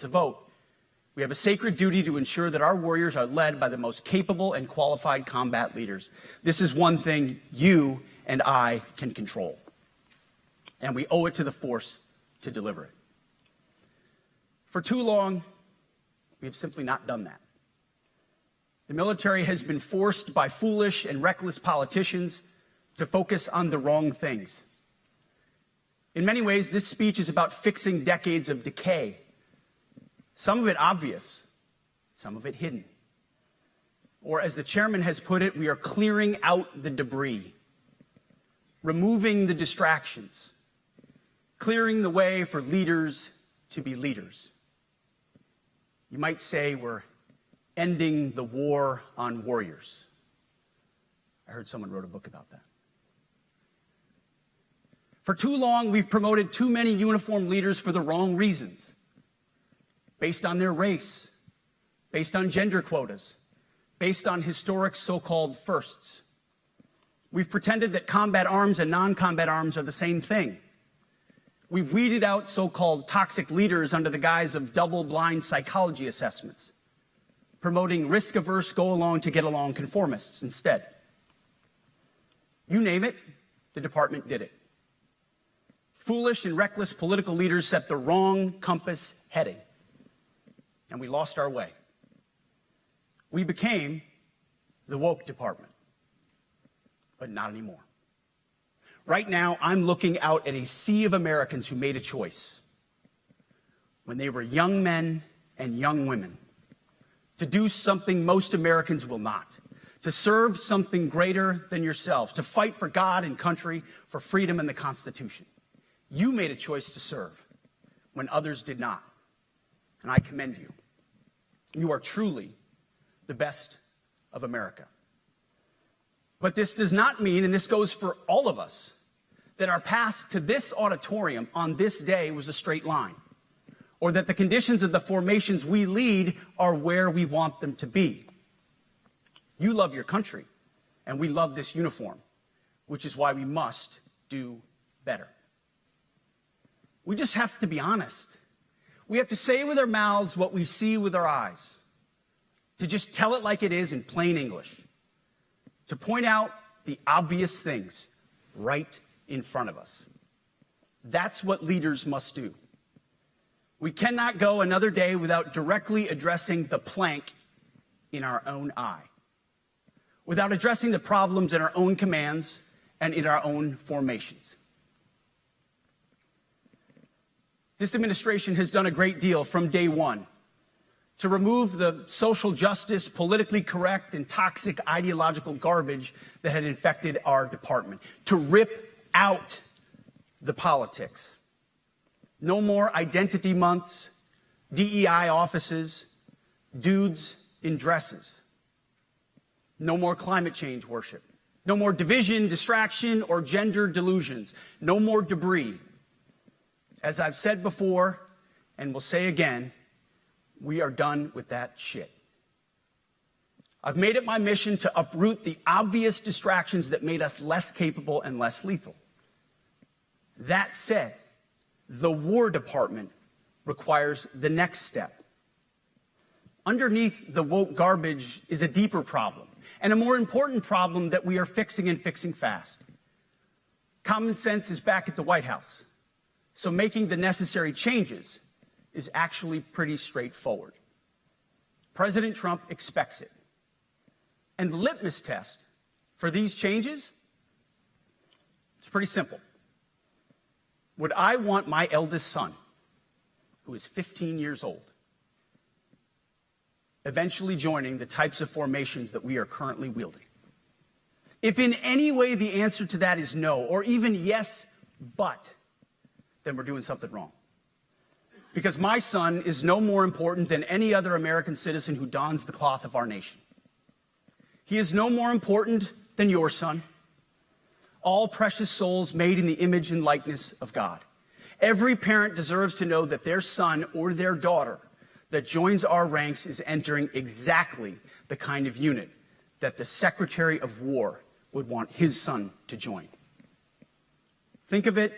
to vote, we have a sacred duty to ensure that our warriors are led by the most capable and qualified combat leaders. This is one thing you and I can control, and we owe it to the force to deliver it. For too long, we have simply not done that. The military has been forced by foolish and reckless politicians to focus on the wrong things. In many ways, this speech is about fixing decades of decay. Some of it obvious, some of it hidden. Or as the chairman has put it, we are clearing out the debris, removing the distractions, clearing the way for leaders to be leaders. You might say we're ending the war on warriors. I heard someone wrote a book about that. For too long, we've promoted too many uniformed leaders for the wrong reasons, based on their race, based on gender quotas, based on historic so-called firsts. We've pretended that combat arms and non-combat arms are the same thing. We've weeded out so-called toxic leaders under the guise of double-blind psychology assessments, promoting risk-averse, go-along-to-get-along conformists instead. You name it, the department did it. Foolish and reckless political leaders set the wrong compass heading, and we lost our way. We became the woke department, but not anymore. Right now, I'm looking out at a sea of Americans who made a choice when they were young men and young women to do something most Americans will not, to serve something greater than yourselves, to fight for God and country, for freedom and the Constitution. You made a choice to serve when others did not, and I commend you. You are truly the best of America. But this does not mean, and this goes for all of us, that our path to this auditorium on this day was a straight line, or that the conditions of the formations we lead are where we want them to be. You love your country, and we love this uniform, which is why we must do better. We just have to be honest. We have to say with our mouths what we see with our eyes, to just tell it like it is in plain English, to point out the obvious things right in front of us. That's what leaders must do. We cannot go another day without directly addressing the plank in our own eye, without addressing the problems in our own commands and in our own formations. This administration has done a great deal from day one to remove the social justice, politically correct, and toxic ideological garbage that had infected our department, to rip out the politics. No more identity months, DEI offices, dudes in dresses. No more climate change worship. No more division, distraction, or gender delusions. No more debris. As I've said before, and will say again, we are done with that shit. I've made it my mission to uproot the obvious distractions that made us less capable and less lethal. That said, the War Department requires the next step. Underneath the woke garbage is a deeper problem, and a more important problem that we are fixing and fixing fast. Common sense is back at the White House, so making the necessary changes is actually pretty straightforward. President Trump expects it. And the litmus test for these changes is pretty simple. Would I want my eldest son, who is 15 years old, eventually joining the types of formations that we are currently wielding? If in any way the answer to that is no, or even yes, but, then we're doing something wrong. Because my son is no more important than any other American citizen who dons the cloth of our nation. He is no more important than your son. All precious souls made in the image and likeness of God. Every parent deserves to know that their son or their daughter that joins our ranks is entering exactly the kind of unit that the Secretary of War would want his son to join. Think of it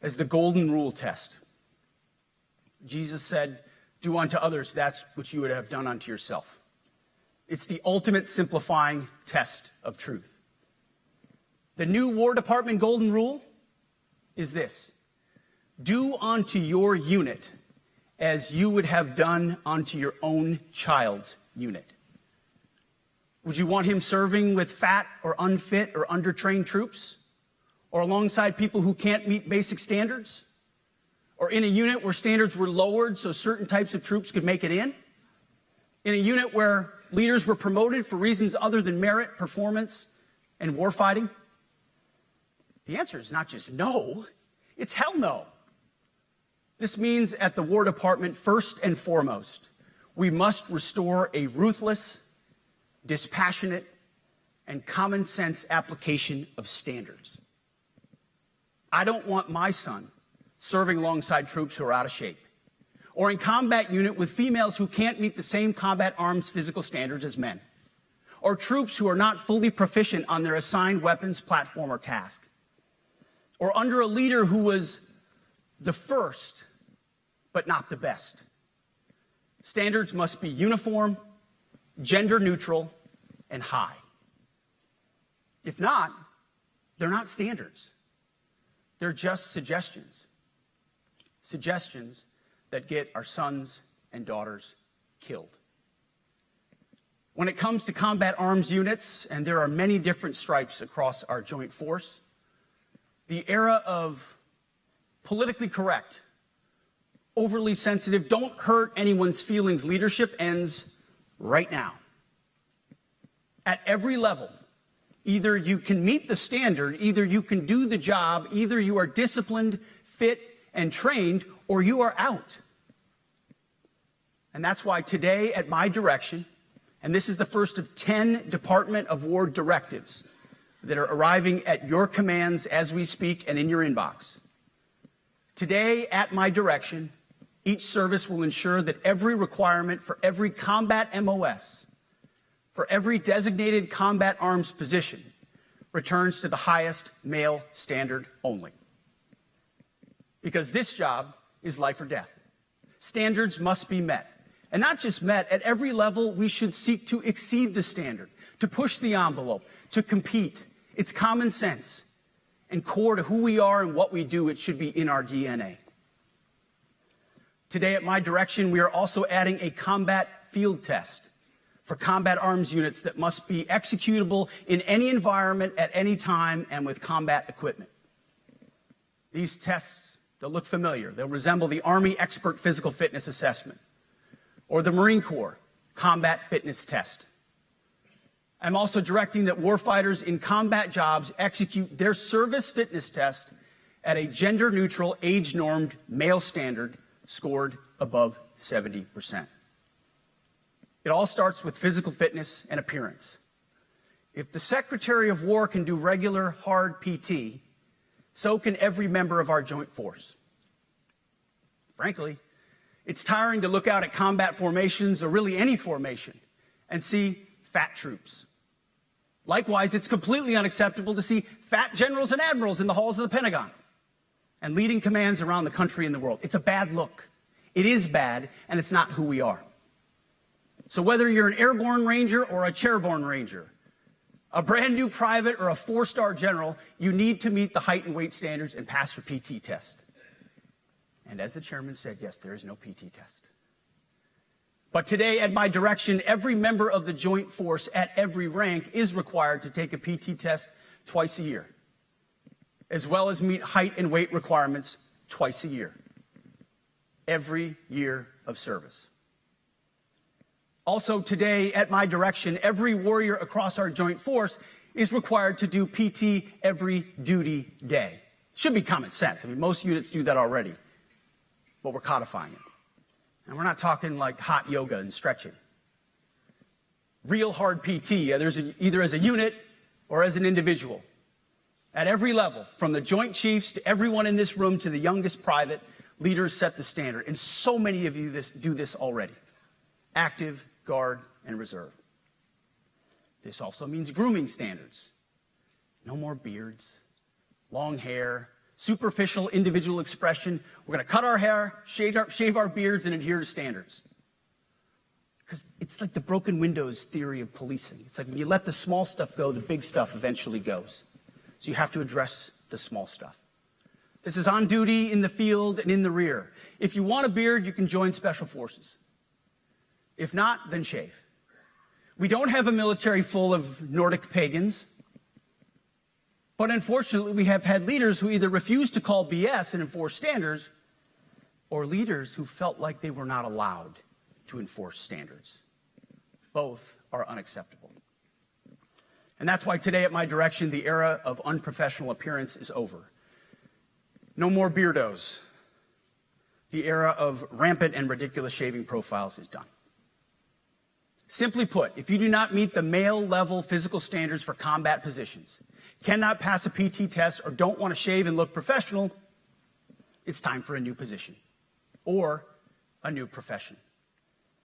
as the golden rule test. Jesus said, Do unto others that which you would have done unto yourself. It's the ultimate simplifying test of truth. The new War Department golden rule is this: do unto your unit as you would have done unto your own child's unit. Would you want him serving with fat or unfit or undertrained troops? Or alongside people who can't meet basic standards? Or in a unit where standards were lowered so certain types of troops could make it in? In a unit where leaders were promoted for reasons other than merit, performance, and warfighting? The answer is not just no, it's hell no. This means at the War Department, first and foremost, we must restore a ruthless, dispassionate, and common sense application of standards. I don't want my son serving alongside troops who are out of shape, or in combat unit with females who can't meet the same combat arms physical standards as men, or troops who are not fully proficient on their assigned weapons, platform, or task, or under a leader who was the first, but not the best. Standards must be uniform, gender neutral, and high. If not, they're not standards. They're just suggestions. Suggestions that get our sons and daughters killed. When it comes to combat arms units, and there are many different stripes across our joint force, the era of politically correct, overly sensitive, don't hurt anyone's feelings leadership ends right now. At every level, either you can meet the standard, either you can do the job, either you are disciplined, fit, and trained, or you are out. And that's why today, at my direction, and this is the first of 10 Department of War directives that are arriving at your commands as we speak and in your inbox. Today, at my direction, each service will ensure that every requirement for every combat MOS, for every designated combat arms position, returns to the highest male standard only. Because this job is life or death. Standards must be met. And not just met, at every level we should seek to exceed the standard, to push the envelope, to compete. It's common sense and core to who we are and what we do. It should be in our DNA. Today, at my direction, we are also adding a combat field test for combat arms units that must be executable in any environment at any time and with combat equipment. These tests, they'll look familiar. They'll resemble the Army Expert Physical Fitness Assessment or the Marine Corps Combat Fitness Test. I'm also directing that warfighters in combat jobs execute their service fitness test at a gender-neutral, age-normed male standard scored above 70%. It all starts with physical fitness and appearance. If the Secretary of War can do regular, hard PT, so can every member of our joint force. Frankly, it's tiring to look out at combat formations, or really any formation, and see fat troops. Likewise, it's completely unacceptable to see fat generals and admirals in the halls of the Pentagon and leading commands around the country and the world. It's a bad look. It is bad, and it's not who we are. So whether you're an airborne ranger or a chairborne ranger, a brand new private or a 4-star general, you need to meet the height and weight standards and pass your PT test. And as the chairman said, yes, there is no PT test. But today, at my direction, every member of the joint force at every rank is required to take a PT test twice a year, as well as meet height and weight requirements twice a year, every year of service. Also today, at my direction, every warrior across our joint force is required to do PT every duty day. Should be common sense. I mean, most units do that already, but we're codifying it. And we're not talking like hot yoga and stretching. Real hard PT, either as a unit or as an individual. At every level, from the Joint Chiefs to everyone in this room to the youngest private, leaders set the standard. And so many of you do this already. Active, Guard, and Reserve. This also means grooming standards. No more beards, long hair, superficial individual expression. We're going to cut our hair, shave our beards, and adhere to standards. Because it's like the broken windows theory of policing. It's like when you let the small stuff go, the big stuff eventually goes. So you have to address the small stuff. This is on duty, in the field, and in the rear. If you want a beard, you can join special forces. If not, then shave. We don't have a military full of Nordic pagans. But unfortunately, we have had leaders who either refuse to call BS and enforce standards, or leaders who felt like they were not allowed to enforce standards. Both are unacceptable. And that's why today, at my direction, the era of unprofessional appearance is over. No more beardos. The era of rampant and ridiculous shaving profiles is done. Simply put, if you do not meet the male-level physical standards for combat positions, cannot pass a PT test, or don't want to shave and look professional, it's time for a new position or a new profession.